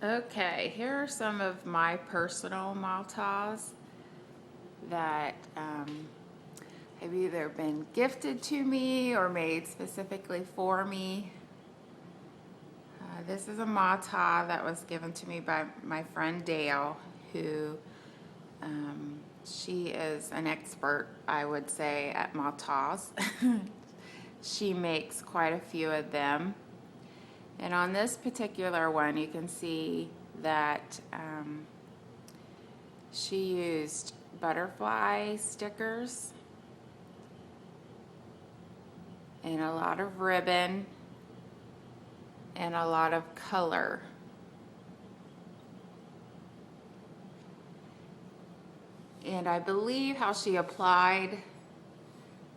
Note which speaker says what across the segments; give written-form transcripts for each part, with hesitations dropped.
Speaker 1: Okay, here are some of my personal Mattahs that have either been gifted to me or made specifically for me. This is a Mattah that was given to me by my friend Dale, who she is an expert, I would say, at Mattahs. She makes quite a few of them. And on this particular one, you can see that she used butterfly stickers and a lot of ribbon and a lot of color. And I believe how she applied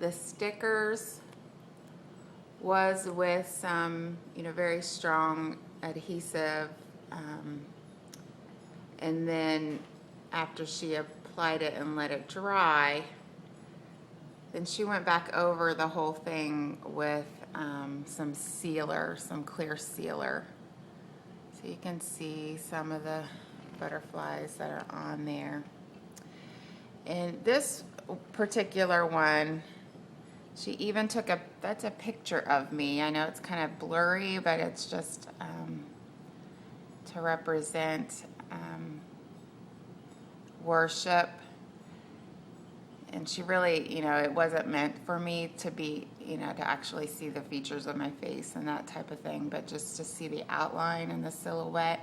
Speaker 1: the stickers was with some, very strong adhesive, and then after she applied it and let it dry, then she went back over the whole thing with some sealer, some clear sealer. So you can see some of the butterflies that are on there. And this particular one, she even took that's a picture of me. I know it's kind of blurry, but it's just to represent worship. And she really, it wasn't meant for me to be, to actually see the features of my face and that type of thing, but just to see the outline and the silhouette.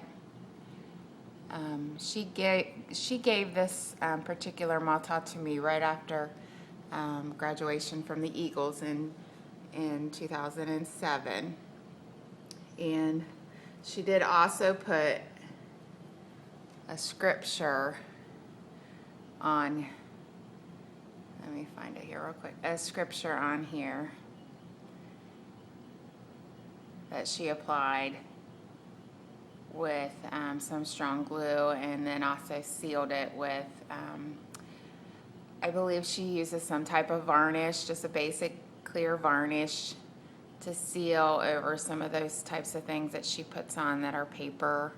Speaker 1: She gave this particular Mattah to me right after graduation from the Eagles in 2007. And she did also put a scripture on, let me find it here real quick, a scripture on here that she applied with some strong glue, and then also sealed it with, I believe she uses some type of varnish, just a basic clear varnish to seal over some of those types of things that she puts on that are paper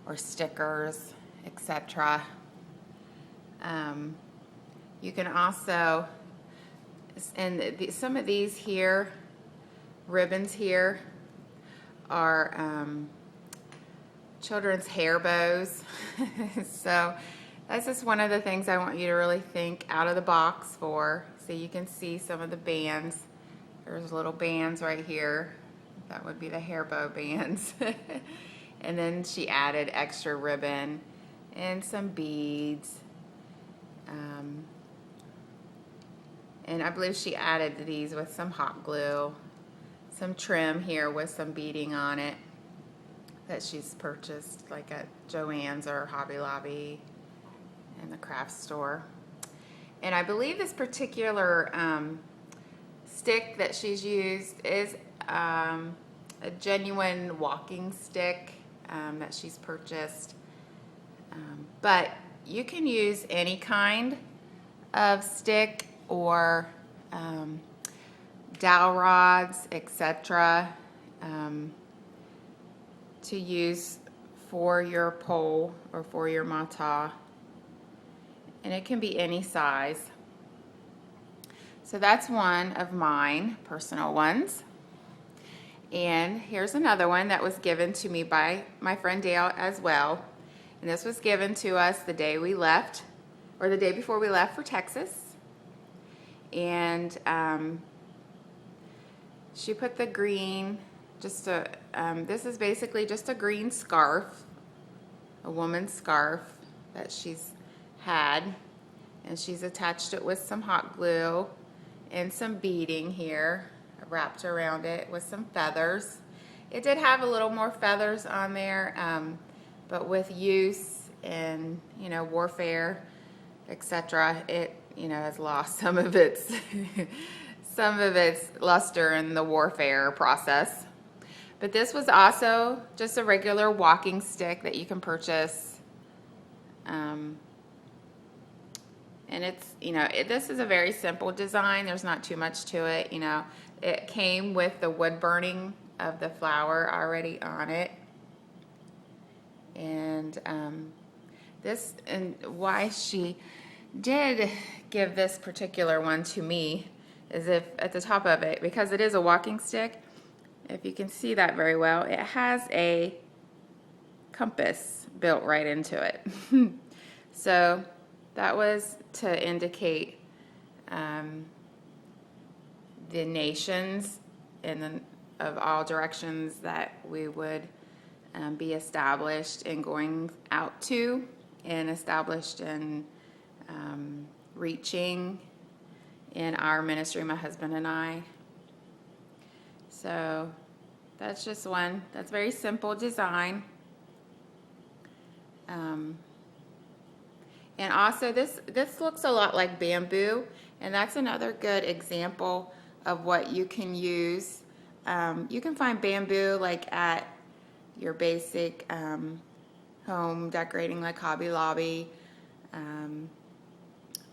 Speaker 1: or stickers, etc. You can also, and some of these here, ribbons here, are children's hair bows. So that's just one of the things I want you to really think out of the box for. So you can see some of the bands. There's little bands right here. That would be the hair bow bands. And then she added extra ribbon and some beads. And I believe she added these with some hot glue, some trim here with some beading on it that she's purchased like at Joann's or Hobby Lobby in the craft store. And I believe this particular stick that she's used is a genuine walking stick that she's purchased. But you can use any kind of stick or dowel rods, etc. To use for your pole or for your Mattah. And it can be any size. So that's one of mine, personal ones. And here's another one that was given to me by my friend Dale as well. And this was given to us the day we left, or the day before we left for Texas. And she put the green, this is basically just a green scarf, a woman's scarf that she's had. And she's attached it with some hot glue and some beading here, wrapped around it with some feathers. It did have a little more feathers on there, but with use and, warfare, etc., it, has lost some of its luster in the warfare process. But this was also just a regular walking stick that you can purchase. And it's, this is a very simple design. There's not too much to it. It came with the wood burning of the flower already on it. And and why she did give this particular one to me is if at the top of it, because it is a walking stick, if you can see that very well, it has a compass built right into it. So that was to indicate the nations of all directions that we would be established in going out to, and established in reaching in our ministry, my husband and I. So that's just one. That's very simple design. And also this looks a lot like bamboo, and that's another good example of what you can use. You can find bamboo like at your basic home decorating, like Hobby Lobby.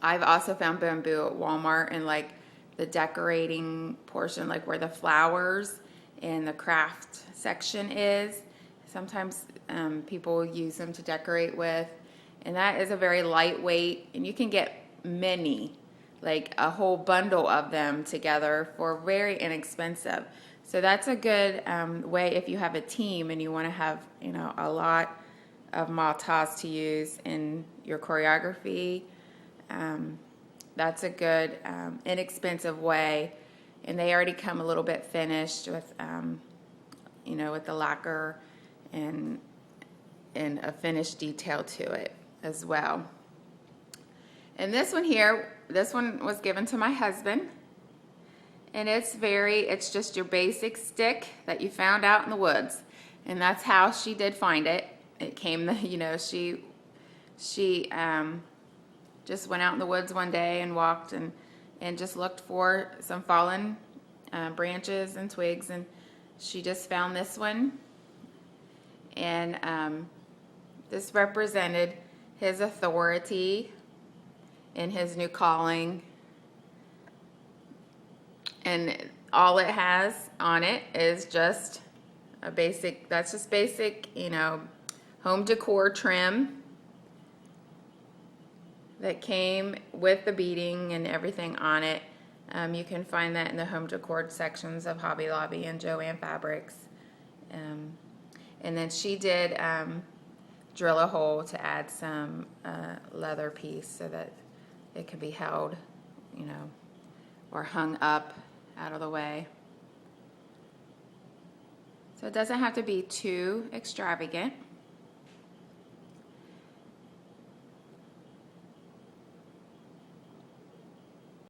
Speaker 1: I've also found bamboo at Walmart in like the decorating portion, like where the flowers and the craft section is. Sometimes people use them to decorate with, and that is a very lightweight, and you can get many, like a whole bundle of them together for very inexpensive. So that's a good way if you have a team and you want to have, a lot of Mattahs to use in your choreography. That's a good inexpensive way, and they already come a little bit finished with, with the lacquer and a finished detail to it as well. And this one here, this one was given to my husband, and it's just your basic stick that you found out in the woods, and that's how she did find it. It came, she just went out in the woods one day and walked and just looked for some fallen branches and twigs, and she just found this one. And this represented his authority in his new calling. And all it has on it is just a basic, that's just basic, home decor trim that came with the beading and everything on it. You can find that in the home decor sections of Hobby Lobby and Joann Fabrics. And then she did drill a hole to add some leather piece so that it could be held, or hung up out of the way. So it doesn't have to be too extravagant.